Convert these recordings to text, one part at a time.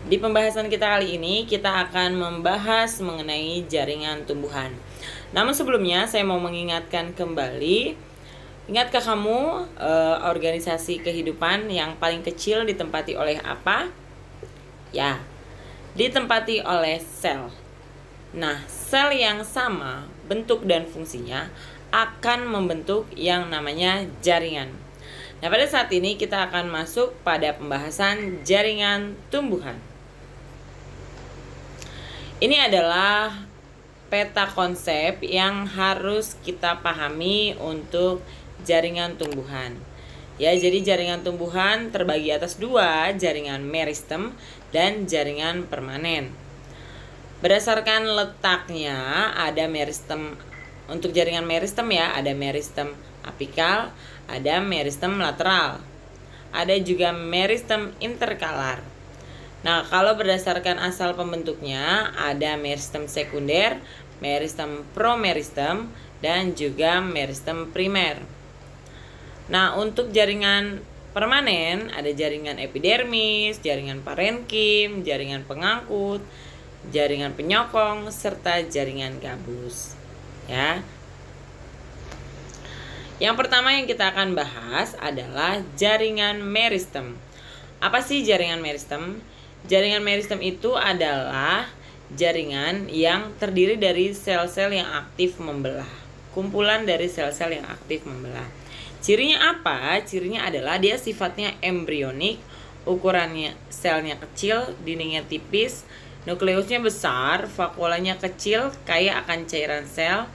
Di pembahasan kita kali ini, kita akan membahas mengenai jaringan tumbuhan. Namun sebelumnya, saya mau mengingatkan kembali, ingatkah kamu organisasi kehidupan yang paling kecil ditempati oleh apa? Ya, ditempati oleh sel. Nah, sel yang sama bentuk dan fungsinya akan membentuk yang namanya jaringan. Nah, pada saat ini kita akan masuk pada pembahasan jaringan tumbuhan. Ini adalah peta konsep yang harus kita pahami untuk jaringan tumbuhan. Ya, jadi jaringan tumbuhan terbagi atas dua, jaringan meristem dan jaringan permanen. Berdasarkan letaknya, ada meristem. Untuk jaringan meristem ya, ada meristem apikal, ada meristem lateral. Ada juga meristem interkalar. Nah, kalau berdasarkan asal pembentuknya, ada meristem sekunder, meristem promeristem, dan juga meristem primer. Nah, untuk jaringan permanen, ada jaringan epidermis, jaringan parenkim, jaringan pengangkut, jaringan penyokong, serta jaringan gabus. Ya. Yang pertama yang kita akan bahas adalah jaringan meristem. Apa sih jaringan meristem? Jaringan meristem itu adalah jaringan yang terdiri dari sel-sel yang aktif membelah. Kumpulan dari sel-sel yang aktif membelah. Cirinya apa? Cirinya adalah dia sifatnya embrionik, ukurannya selnya kecil, dindingnya tipis, nukleusnya besar, vakuolanya kecil, kaya akan cairan sel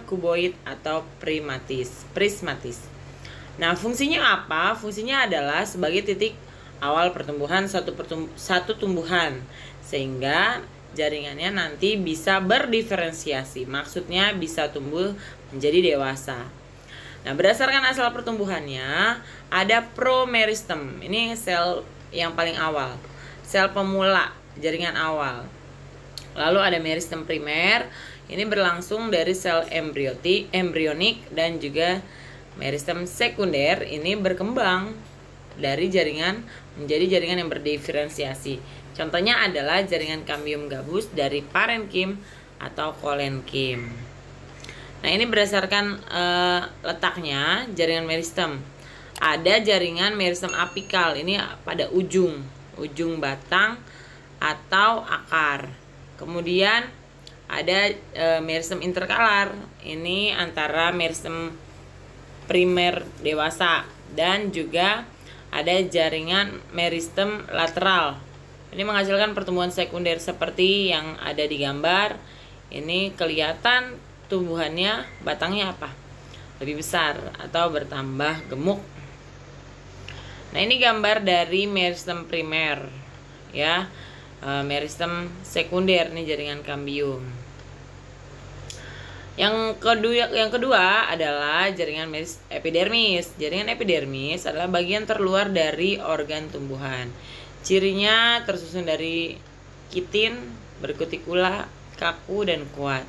kuboid atau prismatis. Nah, fungsinya apa? Fungsinya adalah sebagai titik awal pertumbuhan satu tumbuhan, sehingga jaringannya nanti bisa berdiferensiasi, maksudnya bisa tumbuh menjadi dewasa. Nah, berdasarkan asal pertumbuhannya, ada promeristem, ini sel yang paling awal, sel pemula jaringan awal. Lalu ada meristem primer, ini berlangsung dari sel embrionik, dan juga meristem sekunder ini berkembang dari jaringan menjadi jaringan yang berdiferensiasi. Contohnya adalah jaringan kambium gabus dari parenkim atau kolenkim. Nah, ini berdasarkan letaknya jaringan meristem. Ada jaringan meristem apikal, ini pada ujung batang atau akar. Kemudian ada meristem interkalar, ini antara meristem primer dewasa, dan juga ada jaringan meristem lateral. Ini menghasilkan pertumbuhan sekunder seperti yang ada di gambar. Ini kelihatan tumbuhannya, batangnya apa? Lebih besar atau bertambah gemuk. Nah, ini gambar dari meristem primer ya. Meristem sekunder nih jaringan kambium. Yang kedua adalah jaringan epidermis. Jaringan epidermis adalah bagian terluar dari organ tumbuhan. Cirinya tersusun dari kitin, berkutikula, kaku, dan kuat.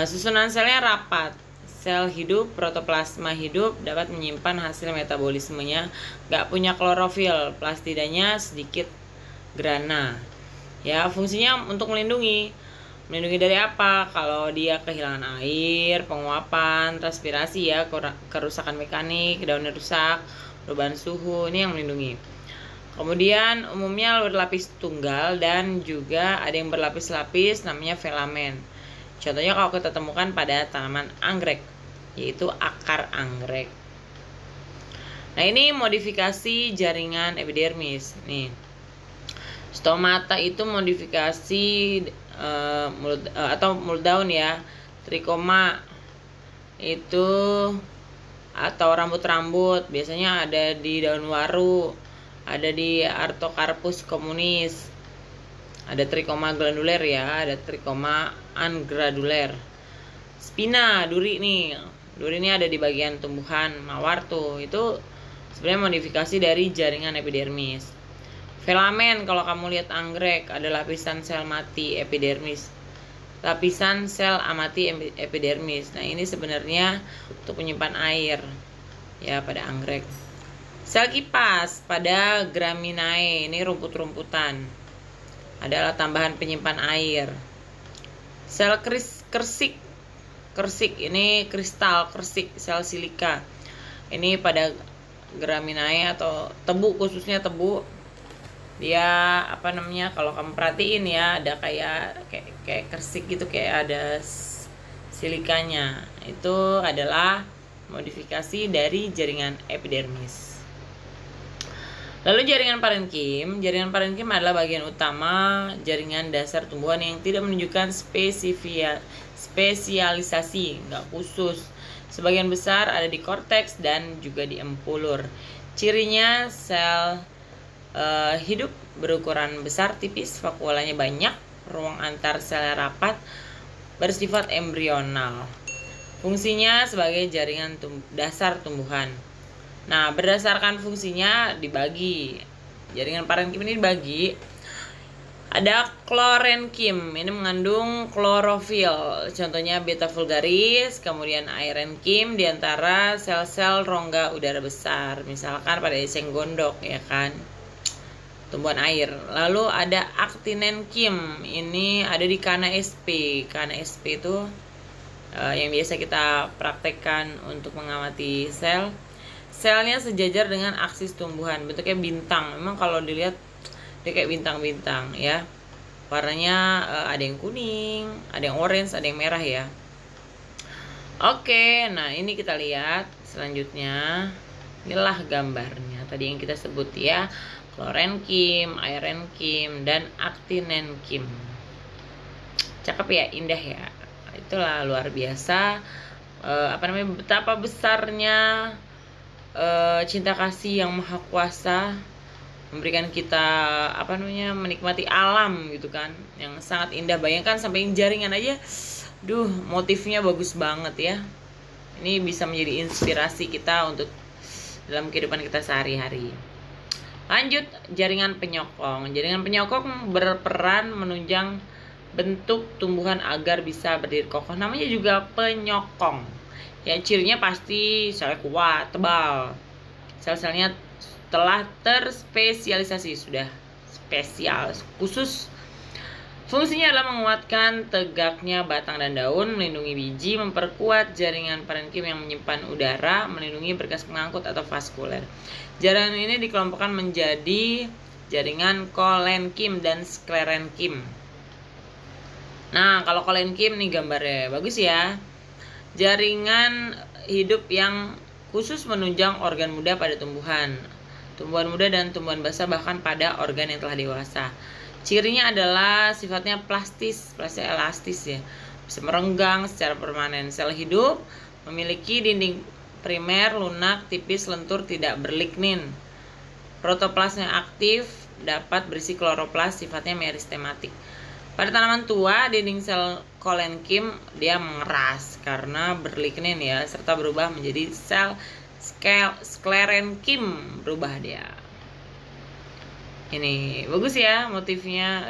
Susunan selnya rapat. Sel hidup, protoplasma hidup, dapat menyimpan hasil metabolismenya. Gak punya klorofil, plastidanya sedikit grana. Ya, fungsinya untuk melindungi dari apa? Kalau dia kehilangan air, penguapan, transpirasi ya, kerusakan mekanik, daunnya rusak, perubahan suhu, ini yang melindungi. Kemudian umumnya berlapis tunggal dan juga ada yang berlapis-lapis, namanya filamen. Contohnya kalau kita temukan pada tanaman anggrek, yaitu akar anggrek. Nah, ini modifikasi jaringan epidermis. Nih, stomata itu modifikasi mulut daun ya. Trikoma itu atau rambut-rambut biasanya ada di daun waru, ada di Artocarpus communis. Ada trikoma glanduler ya, ada trikoma angraduler. Spina, duri nih. Duri ini ada di bagian tumbuhan mawar tuh. Itu sebenarnya modifikasi dari jaringan epidermis. Filamen, kalau kamu lihat anggrek, ada lapisan sel mati epidermis, lapisan sel amati epidermis. Nah, ini sebenarnya untuk menyimpan air ya pada anggrek. Sel kipas pada Graminae, ini rumput-rumputan, adalah tambahan penyimpan air. Sel kersik, ini kristal kersik, sel silika. Ini pada Graminae atau tebu, khususnya tebu. Dia kalau kamu perhatiin ya, ada kayak kersik gitu, kayak ada silikanya. Itu adalah modifikasi dari jaringan epidermis. Lalu jaringan parenkim adalah bagian utama jaringan dasar tumbuhan yang tidak menunjukkan spesialisasi, nggak khusus. Sebagian besar ada di korteks dan juga di empulur. Cirinya sel hidup berukuran besar, tipis, vakuolanya banyak, ruang antar sel rapat, bersifat embrional. Fungsinya sebagai jaringan dasar tumbuhan. Nah, berdasarkan fungsinya dibagi. Jaringan parenkim ini dibagi. Ada klorenkim, ini mengandung klorofil, contohnya beta vulgaris, kemudian irenkim di antara sel-sel rongga udara besar, misalkan pada eceng gondok, ya kan, tumbuhan air. Lalu ada aktinenkim, ini ada di Kana sp. Kana sp itu yang biasa kita praktekkan untuk mengamati sel. Selnya sejajar dengan aksis tumbuhan, bentuknya bintang. Memang kalau dilihat dia kayak bintang-bintang ya. Warnanya ada yang kuning, ada yang orange, ada yang merah ya. Oke, nah ini kita lihat selanjutnya. Inilah gambarnya tadi yang kita sebut ya. Klorenkim, irenkim, dan aktinenkim. Cakep ya, indah ya. Itulah luar biasa. Betapa besarnya cinta kasih yang maha kuasa memberikan kita menikmati alam gitu kan, yang sangat indah. Bayangkan sampai jaringan aja, motifnya bagus banget ya. Ini bisa menjadi inspirasi kita untuk dalam kehidupan kita sehari-hari. Lanjut, jaringan penyokong. Jaringan penyokong berperan menunjang bentuk tumbuhan agar bisa berdiri kokoh. Namanya juga penyokong. Ya, cirinya pasti selnya kuat, tebal. Sel-selnya telah terspesialisasi, sudah spesial, khusus. Fungsinya adalah menguatkan tegaknya batang dan daun, melindungi biji, memperkuat jaringan parenkim yang menyimpan udara, melindungi berkas pengangkut atau vaskuler. Jaringan ini dikelompokkan menjadi jaringan kolenkim dan sklerenkim. Nah, kalau kolenkim nih gambarnya bagus ya. Jaringan hidup yang khusus menunjang organ muda pada tumbuhan muda dan tumbuhan basah, bahkan pada organ yang telah dewasa. Cirinya adalah sifatnya plastis elastis ya, bisa merenggang secara permanen. Sel hidup memiliki dinding primer lunak, tipis, lentur, tidak berlignin. Protoplasma aktif, dapat berisi kloroplas, sifatnya meristematik. Pada tanaman tua, dinding sel kolenkim dia mengeras karena berlignin ya, serta berubah menjadi sel sklerenkim, berubah dia. Ini bagus ya motifnya.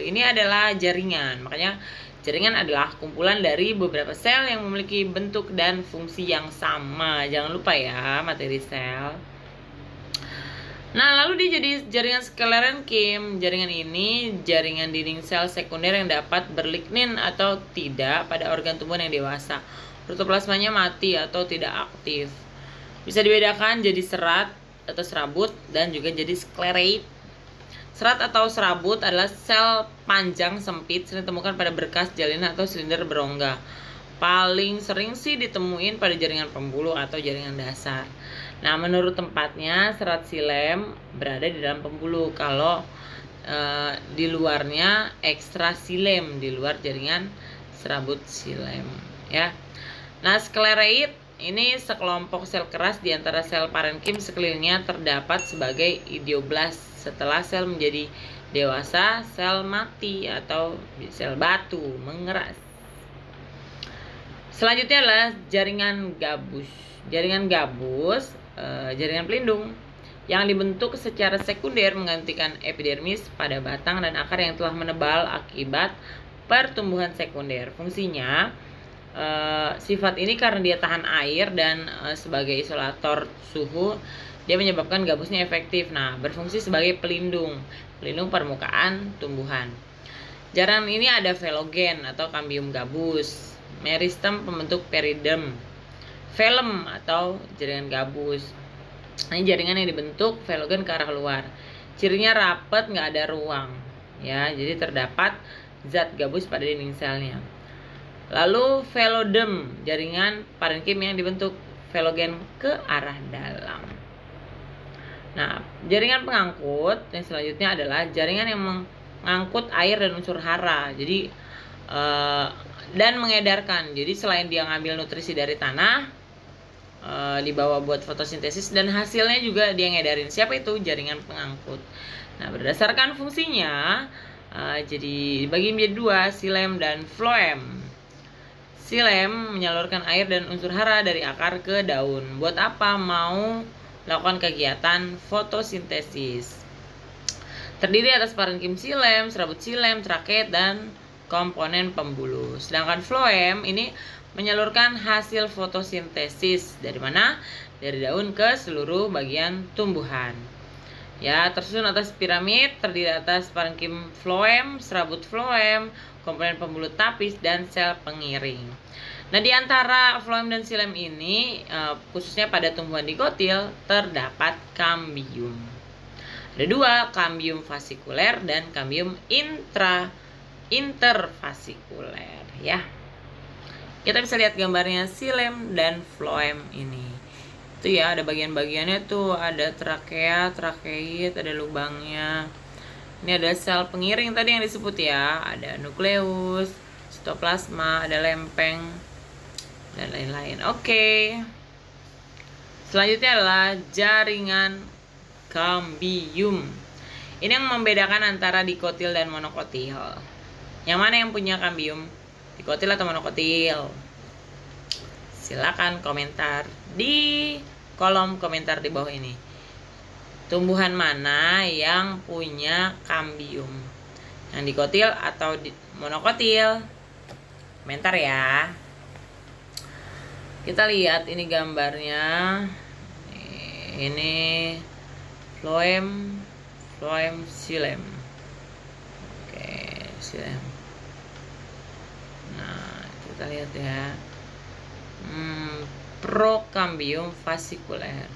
Ini adalah jaringan. Makanya jaringan adalah kumpulan dari beberapa sel yang memiliki bentuk dan fungsi yang sama. Jangan lupa ya materi sel. Nah, lalu dia jadi jaringan sklerenkim. Jaringan ini jaringan dinding sel sekunder yang dapat berlignin atau tidak pada organ tumbuhan yang dewasa. Protoplasmanya mati atau tidak aktif. Bisa dibedakan jadi serat atau serabut dan juga jadi sklerate. Serat atau serabut adalah sel panjang sempit, sering ditemukan pada berkas jalinan atau silinder berongga. Paling sering sih ditemuin pada jaringan pembuluh atau jaringan dasar. Nah, menurut tempatnya serat xilem berada di dalam pembuluh. Kalau di luarnya ekstraxilem, di luar jaringan serabut xilem ya. Nah, sklerate ini sekelompok sel keras di antara sel parenkim, sekelilingnya terdapat sebagai idioblast. Setelah sel menjadi dewasa, sel mati atau sel batu, mengeras. Selanjutnya adalah jaringan gabus. Jaringan gabus, jaringan pelindung yang dibentuk secara sekunder menggantikan epidermis pada batang dan akar yang telah menebal akibat pertumbuhan sekunder. Fungsinya, sifat ini karena dia tahan air dan sebagai isolator suhu, Dia menyebabkan gabusnya efektif. Nah, berfungsi sebagai pelindung permukaan tumbuhan. Jaringan ini ada velogen atau kambium gabus, meristem pembentuk peridem, velum atau jaringan gabus. Ini jaringan yang dibentuk velogen ke arah luar. Cirinya rapat, nggak ada ruang, ya. Jadi terdapat zat gabus pada dinding selnya. Lalu velodem, jaringan parenkim yang dibentuk velogen ke arah dalam. Nah, jaringan pengangkut yang selanjutnya adalah jaringan yang mengangkut air dan unsur hara. Jadi dan mengedarkan. Jadi selain dia ngambil nutrisi dari tanah, dibawa buat fotosintesis, dan hasilnya juga dia ngedarin. Siapa itu? Jaringan pengangkut. Nah, berdasarkan fungsinya jadi dibagi menjadi dua, xilem dan floem. Xilem menyalurkan air dan unsur hara dari akar ke daun. Buat apa? Mau melakukan kegiatan fotosintesis. Terdiri atas parenkim xilem, serabut xilem, traket, dan komponen pembuluh. Sedangkan floem ini menyalurkan hasil fotosintesis dari mana? Dari daun ke seluruh bagian tumbuhan. Ya, tersusun atas piramid, terdiri atas parenkim floem, serabut floem, komponen pembuluh tapis, dan sel pengiring. Nah, di antara floem dan xilem ini, khususnya pada tumbuhan digotil, terdapat kambium. Ada dua, kambium fasikuler dan kambium interfasikuler, ya. Kita bisa lihat gambarnya xilem dan floem ini. Itu ya, ada bagian-bagiannya tuh, ada trakea, trakeit, ada lubangnya. Ini ada sel pengiring tadi yang disebut ya, ada nukleus, sitoplasma, ada lempeng, dan lain-lain. Oke. Selanjutnya adalah jaringan kambium. Ini yang membedakan antara dikotil dan monokotil. Yang mana yang punya kambium? Dikotil atau monokotil? Silakan komentar di kolom komentar di bawah ini. Tumbuhan mana yang punya kambium? Yang dikotil atau monokotil? Komentar ya. Kita lihat ini gambarnya. Ini floem, xilem. Oke, xilem. Nah, kita lihat ya. Prokambium fasikuler,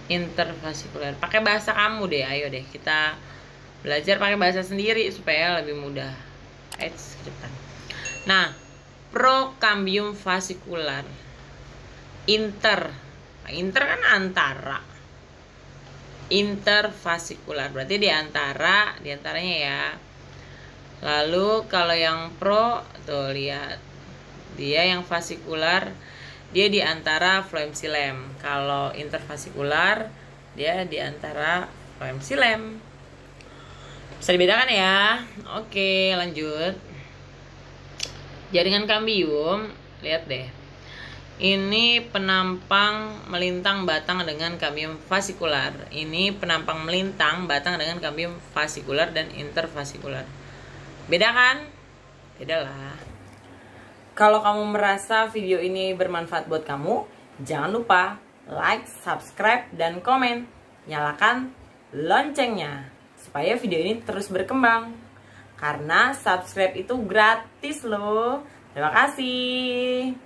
interfasikuler. Pakai bahasa kamu deh, ayo deh kita belajar pakai bahasa sendiri supaya lebih mudah. Cepetan. Nah, prokambium fasikuler, inter kan antara, interfasikuler berarti diantaranya ya. Lalu kalau yang pro tuh lihat, dia yang fasikular dia di antara floem xilem. Kalau interfasikular dia di antara floem xilem. Bisa dibedakan ya. Oke, lanjut. Jaringan kambium, lihat deh. Ini penampang melintang batang dengan kambium fasikular. Ini penampang melintang batang dengan kambium fasikular dan interfasikular. Beda kan? Beda lah. Kalau kamu merasa video ini bermanfaat buat kamu, jangan lupa like, subscribe, dan komen. Nyalakan loncengnya supaya video ini terus berkembang. Karena subscribe itu gratis loh. Terima kasih.